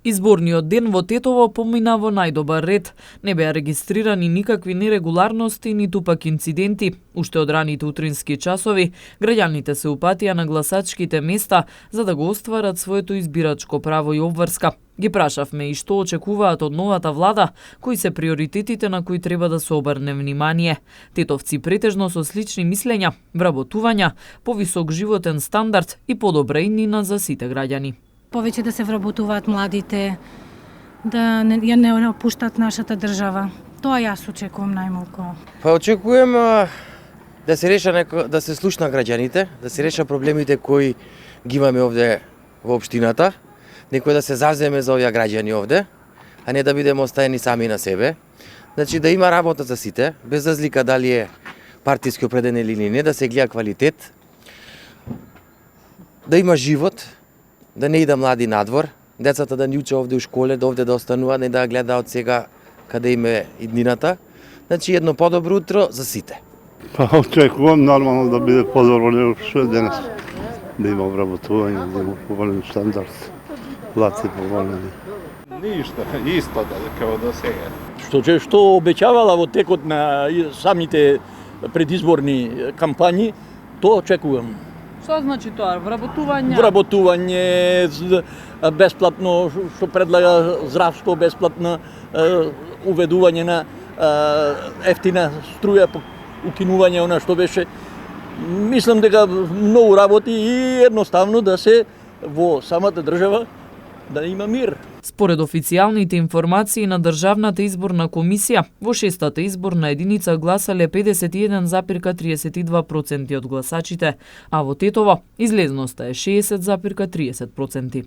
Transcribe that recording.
Изборниот ден во Тетово помина во најдобар ред. Не беа регистрирани никакви нерегуларности, ниту пак инциденти. Уште од раните утрински часови, граѓаните се упатија на гласачките места за да го остварат своето избирачко право и обврска. Ги прашавме и што очекуваат од новата влада, кои се приоритетите на кои треба да се обрне внимание. Тетовци претежно со слични мислења, вработувања, повисок животен стандард и подобра иднина за сите граѓани. Повеќе да се вработуваат младите, да не напуштат нашата држава. Тоа јас очекувам најмалку. Па очекувам да се да се слушна граѓаните, да се реша проблемите кои ги имаме овде во општината, некој да се заземе за овие граѓани овде, а не да бидеме оставени сами на себе. Значи да има работа за сите, без разлика дали е партиски определен или не, да се гледа квалитет, да има живот, да не ида млади надвор, децата да ни учат овде у школе, да овде да остануваат, не да гледаат сега каде им е иднината. Значи едно подобро утро за сите. Па очекувам нормално да биде подобро него што е денес. Да има вработување, да има поволен стандард, плати поволени. Ништо, исто како до сега. Што обеќавала во текот на самите предизборни кампањи, тоа очекувам. Што значи тоа? Вработување? Вработување, бесплатно, што предлага здравство, бесплатно, уведување на ефтина струја, укинување она што беше. Мислам дека многу работи и едноставно да се во самата држава да има мир. Според официјалните информации на Државната изборна комисија, во шестата изборна единица гласале 51,32% од гласачите, а во Тетово излезноста е 60,30%.